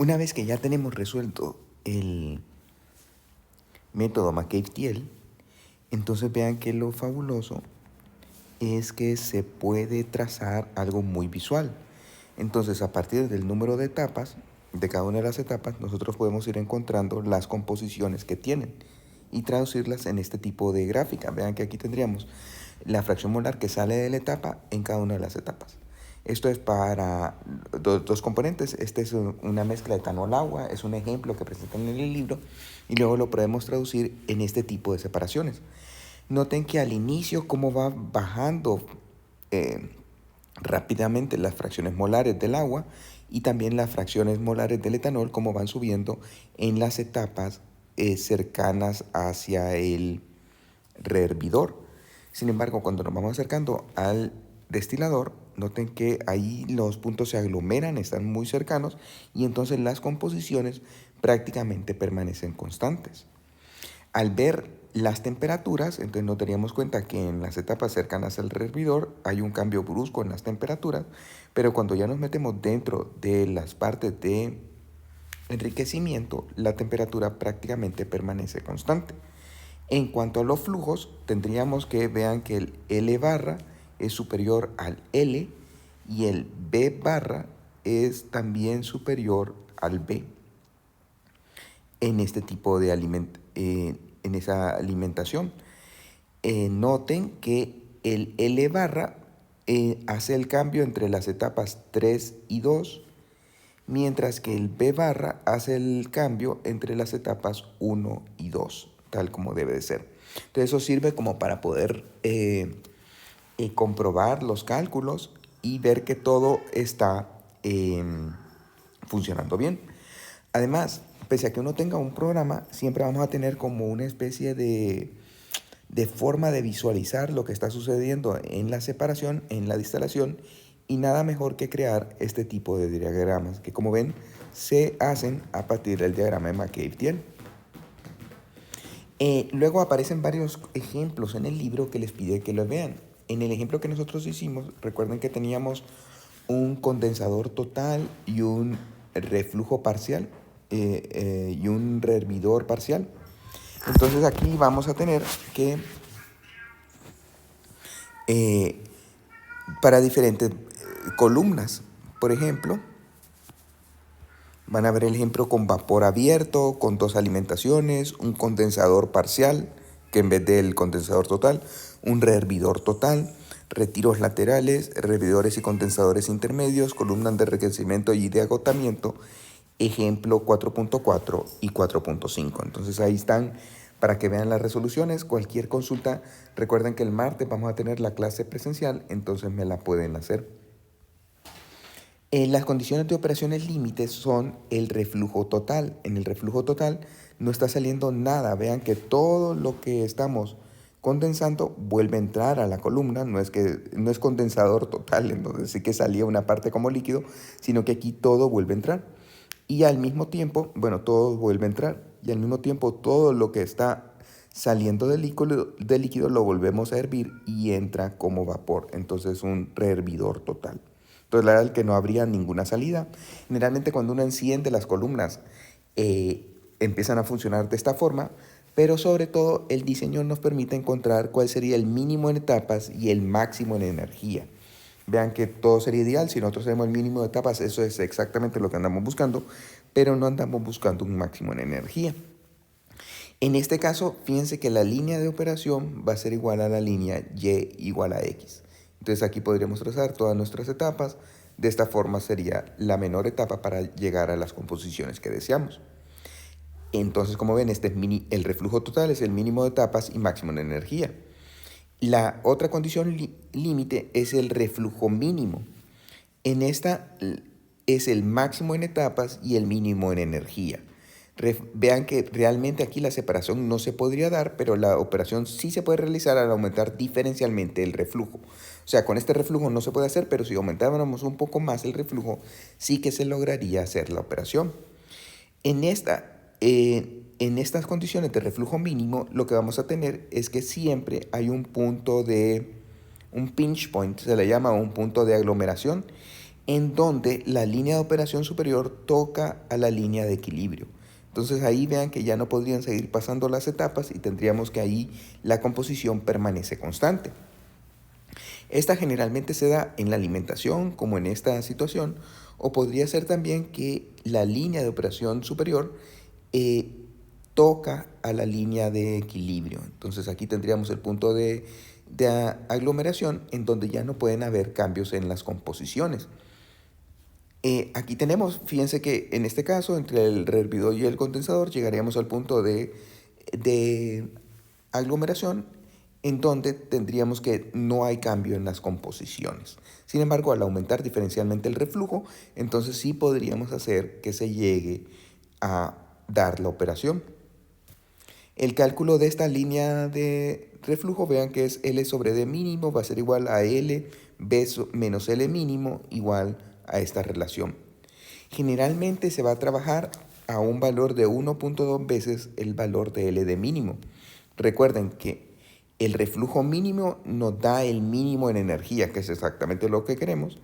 Una vez que ya tenemos resuelto el método McCabe-Thiele, entonces vean que lo fabuloso es que se puede trazar algo muy visual. Entonces, a partir del número de etapas, de cada una de las etapas, nosotros podemos ir encontrando las composiciones que tienen y traducirlas en este tipo de gráfica. Vean que aquí tendríamos la fracción molar que sale de la etapa en cada una de las etapas. Esto es para dos componentes. Este es una mezcla de etanol-agua, es un ejemplo que presentan en el libro y luego lo podemos traducir en este tipo de separaciones. Noten que al inicio cómo va bajando rápidamente las fracciones molares del agua y también las fracciones molares del etanol, cómo van subiendo en las etapas cercanas hacia el rehervidor. Sin embargo, cuando nos vamos acercando al destilador, noten que ahí los puntos se aglomeran, están muy cercanos y entonces las composiciones prácticamente permanecen constantes. Al ver las temperaturas, entonces nos daríamos cuenta que en las etapas cercanas al rehervidor hay un cambio brusco en las temperaturas, pero cuando ya nos metemos dentro de las partes de enriquecimiento, la temperatura prácticamente permanece constante. En cuanto a los flujos, tendríamos que vean que el L barra es superior al L y el B barra es también superior al B en este tipo de en esa alimentación. Noten que el L barra hace el cambio entre las etapas 3 y 2, mientras que el B barra hace el cambio entre las etapas 1 y 2, tal como debe de ser. Entonces eso sirve como para poder comprobar los cálculos y ver que todo está funcionando bien. Además, pese a que uno tenga un programa, siempre vamos a tener como una especie de forma de visualizar lo que está sucediendo en la separación, en la destilación, y nada mejor que crear este tipo de diagramas que, como ven, se hacen a partir del diagrama de McCabe-Thiele. Luego aparecen varios ejemplos en el libro que les pide que los vean. En el ejemplo que nosotros hicimos, recuerden que teníamos un condensador total y un reflujo parcial y un rehervidor parcial. Entonces aquí vamos a tener que para diferentes columnas, por ejemplo, van a ver el ejemplo con vapor abierto, con dos alimentaciones, un condensador parcial, que en vez del condensador total, un rehervidor total, retiros laterales, rehervidores y condensadores intermedios, columnas de enriquecimiento y de agotamiento, ejemplo 4.4 y 4.5. Entonces ahí están para que vean las resoluciones. Cualquier consulta, recuerden que el martes vamos a tener la clase presencial, entonces me la pueden hacer. Las condiciones de operaciones límites son el reflujo total. En el reflujo total no está saliendo nada. Vean que todo lo que estamos condensando vuelve a entrar a la columna. No es condensador total, entonces sí que salía una parte como líquido, sino que aquí todo vuelve a entrar. Y al mismo tiempo, bueno, todo vuelve a entrar. Y al mismo tiempo todo lo que está saliendo del líquido lo volvemos a hervir y entra como vapor. Entonces un rehervidor total. Entonces, la verdad es que no habría ninguna salida. Generalmente cuando uno enciende las columnas empiezan a funcionar de esta forma, pero sobre todo el diseño nos permite encontrar cuál sería el mínimo en etapas y el máximo en energía. Vean que todo sería ideal si nosotros tenemos el mínimo de etapas, eso es exactamente lo que andamos buscando, pero no andamos buscando un máximo en energía. En este caso, fíjense que la línea de operación va a ser igual a la línea Y igual a X. Entonces aquí podríamos trazar todas nuestras etapas. De esta forma sería la menor etapa para llegar a las composiciones que deseamos. Entonces, como ven, el reflujo total es el mínimo de etapas y máximo de energía. La otra condición límite es el reflujo mínimo. En esta es el máximo en etapas y el mínimo en energía. Vean que realmente aquí la separación no se podría dar, pero la operación sí se puede realizar al aumentar diferencialmente el reflujo. O sea, con este reflujo no se puede hacer, pero si aumentáramos un poco más el reflujo, sí que se lograría hacer la operación. En estas condiciones de reflujo mínimo, lo que vamos a tener es que siempre hay un pinch point, se le llama un punto de aglomeración, en donde la línea de operación superior toca a la línea de equilibrio. Entonces ahí vean que ya no podrían seguir pasando las etapas y tendríamos que ahí la composición permanece constante. Esta generalmente se da en la alimentación, como en esta situación, o podría ser también que la línea de operación superior toca a la línea de equilibrio. Entonces aquí tendríamos el punto de aglomeración en donde ya no pueden haber cambios en las composiciones. Aquí tenemos, fíjense que en este caso, entre el hervidor y el condensador, llegaríamos al punto de aglomeración en donde tendríamos que no hay cambio en las composiciones. Sin embargo, al aumentar diferencialmente el reflujo, entonces sí podríamos hacer que se llegue a dar la operación. El cálculo de esta línea de reflujo, vean que es L sobre D mínimo, va a ser igual a L B menos L mínimo igual a esta relación. Generalmente se va a trabajar a un valor de 1.2 veces el valor de LD mínimo. Recuerden que el reflujo mínimo nos da el mínimo en energía, que es exactamente lo que queremos,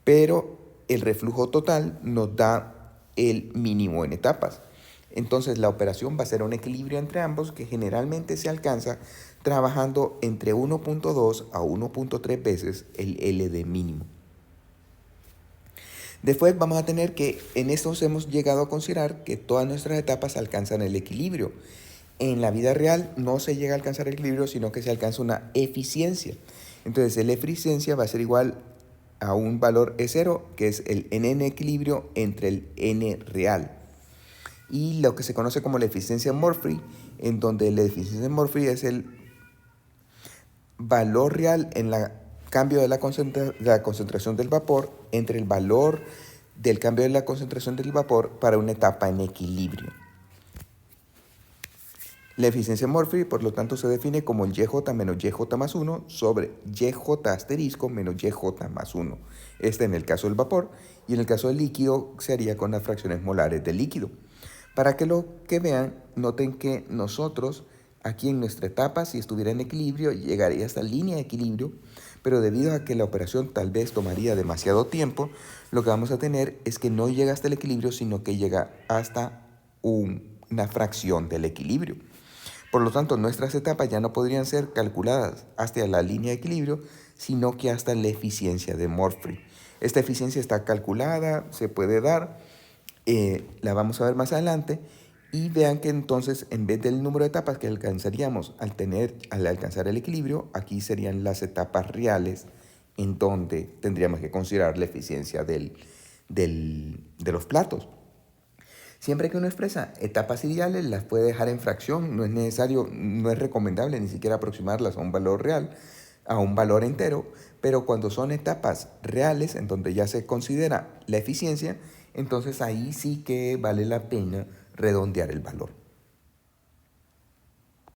pero el reflujo total nos da el mínimo en etapas. Entonces la operación va a ser un equilibrio entre ambos que generalmente se alcanza trabajando entre 1.2 a 1.3 veces el LD mínimo. Después vamos a tener que en estos hemos llegado a considerar que todas nuestras etapas alcanzan el equilibrio. En la vida real no se llega a alcanzar el equilibrio, sino que se alcanza una eficiencia. Entonces la eficiencia va a ser igual a un valor E0, que es el N en equilibrio entre el N real. Y lo que se conoce como la eficiencia Murphy, en donde la eficiencia Murphy es el valor real en la cambio de la concentración del vapor entre el valor del cambio de la concentración del vapor para una etapa en equilibrio. La eficiencia Murphy, por lo tanto, se define como el YJ menos YJ más 1 sobre YJ asterisco menos YJ más 1. Este en el caso del vapor, y en el caso del líquido se haría con las fracciones molares del líquido. Para que lo que vean, noten que nosotros aquí en nuestra etapa, si estuviera en equilibrio, llegaría a esta línea de equilibrio, pero debido a que la operación tal vez tomaría demasiado tiempo, lo que vamos a tener es que no llega hasta el equilibrio, sino que llega hasta una fracción del equilibrio. Por lo tanto, nuestras etapas ya no podrían ser calculadas hasta la línea de equilibrio, sino que hasta la eficiencia de Murphy. Esta eficiencia está calculada, se puede dar, la vamos a ver más adelante, y vean que entonces en vez del número de etapas que alcanzaríamos al alcanzar el equilibrio, aquí serían las etapas reales en donde tendríamos que considerar la eficiencia de los platos. Siempre que uno expresa etapas ideales, las puede dejar en fracción, no es necesario, no es recomendable ni siquiera aproximarlas a un valor real, a un valor entero, pero cuando son etapas reales, en donde ya se considera la eficiencia, entonces ahí sí que vale la pena redondear el valor.